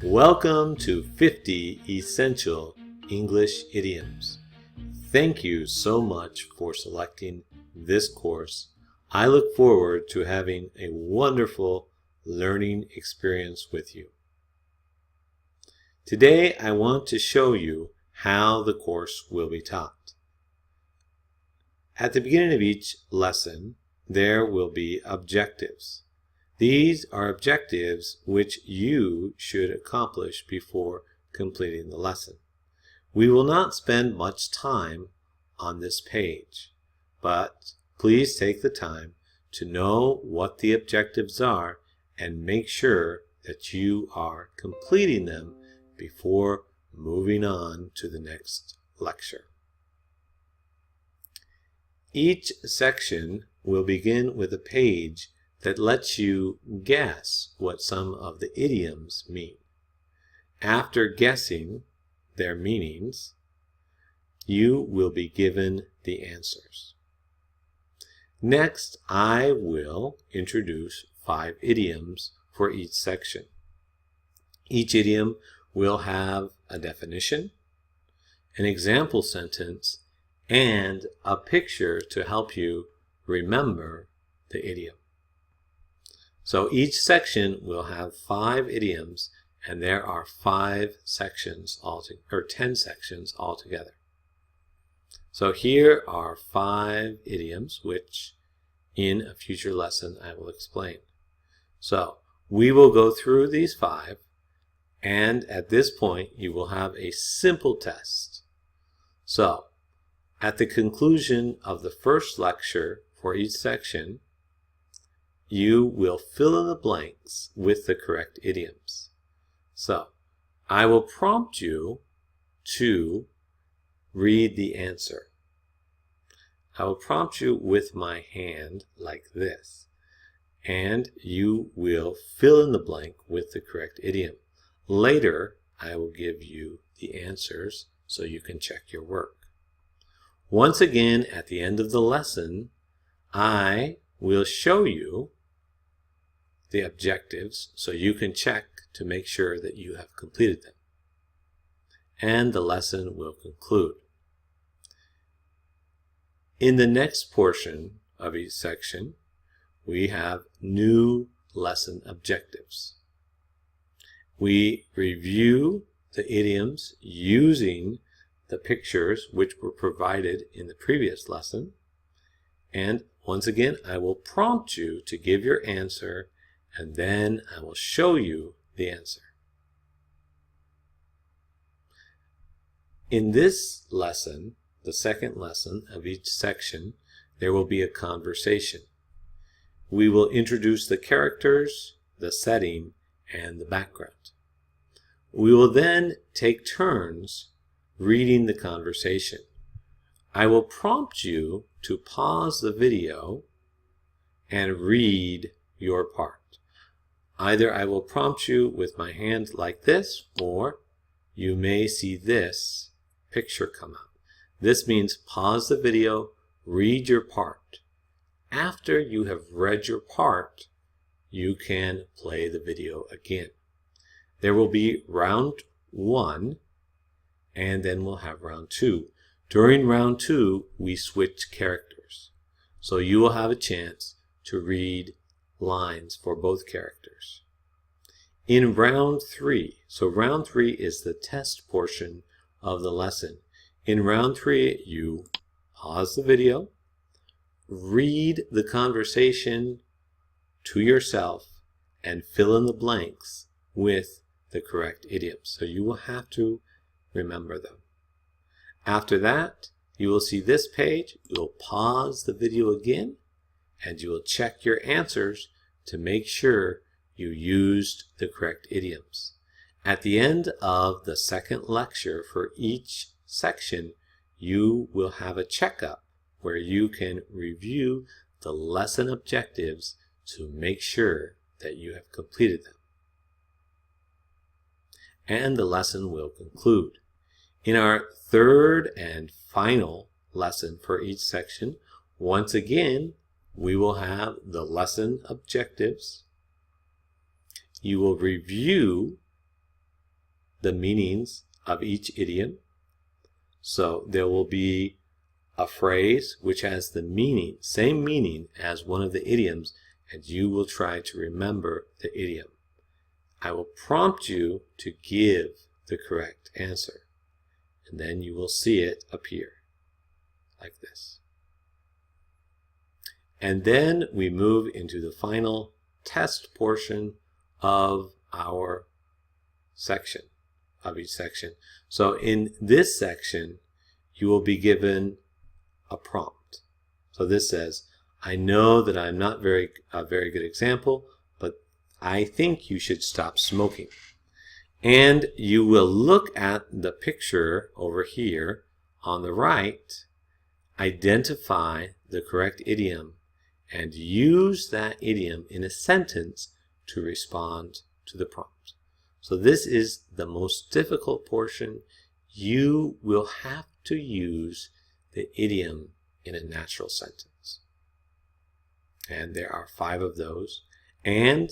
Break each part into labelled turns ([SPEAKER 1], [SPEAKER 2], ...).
[SPEAKER 1] Welcome to 50 Essential English Idioms. Thank you so much for selecting this course. I look forward to having a wonderful learning experience with you. Today I want to show you how the course will be taught. At the beginning of each lesson, there will be objectives. These are objectives which you should accomplish before completing the lesson. We will not spend much time on this page, but please take the time to know what the objectives are and make sure that you are completing them before moving on to the next lecture. Each section will begin with a page that lets you guess what some of the idioms mean. After guessing their meanings, you will be given the answers. Next, I will introduce 5 idioms for each section. Each idiom will have a definition, an example sentence, and a picture to help you remember the idiom. So each section will have 5 idioms, and there are 10 sections altogether. So here are 5 idioms, which in a future lesson I will explain. So we will go through these 5, and at this point you will have a simple test. So at the conclusion of the first lecture for each section, you will fill in the blanks with the correct idioms. So I will prompt you to read the answer. I will prompt you with my hand like this, and you will fill in the blank with the correct idiom. Later, I will give you the answers so you can check your work. Once again, at the end of the lesson, I will show you the objectives so you can check to make sure that you have completed them. And the lesson will conclude. In the next portion of each section, we have new lesson objectives. We review the idioms using the pictures which were provided in the previous lesson. And once again, I will prompt you to give your answer, and then I will show you the answer. In this lesson, the second lesson of each section, there will be a conversation. We will introduce the characters, the setting, and the background. We will then take turns reading the conversation. I will prompt you to pause the video and read your part. Either I will prompt you with my hand like this, or you may see this picture come up. This means pause the video, read your part. After you have read your part, you can play the video again. There will be round 1, and then we'll have round 2. During round 2, we switch characters. So you will have a chance to read lines for both characters. In round 3, so round 3 is the test portion of the lesson. In round 3, you pause the video, read the conversation to yourself, and fill in the blanks with the correct idioms. So you will have to remember them. After that, you will see this page. You will pause the video again, and you will check your answers to make sure you used the correct idioms. At the end of the second lecture for each section, you will have a checkup where you can review the lesson objectives to make sure that you have completed them. And the lesson will conclude. In our third and final lesson for each section, once again, we will have the lesson objectives. You will review the meanings of each idiom. So there will be a phrase which has the meaning, same meaning as one of the idioms, and you will try to remember the idiom. I will prompt you to give the correct answer, and then you will see it appear like this. And then we move into the final test portion of our section, of each section. So in this section, you will be given a prompt. So this says, I know that I'm not a very good example, but I think you should stop smoking. And you will look at the picture over here on the right, identify the correct idiom, and use that idiom in a sentence to respond to the prompt. So this is the most difficult portion. You will have to use the idiom in a natural sentence. And there are 5 of those. And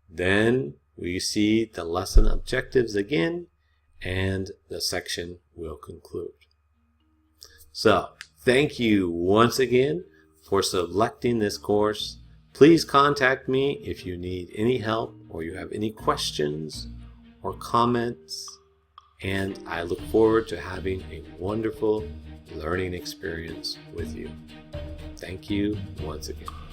[SPEAKER 1] then we see the lesson objectives again, and the section will conclude. So, thank you once again for selecting this course. Please contact me if you need any help or you have any questions or comments, and I look forward to having a wonderful learning experience with you. Thank you once again.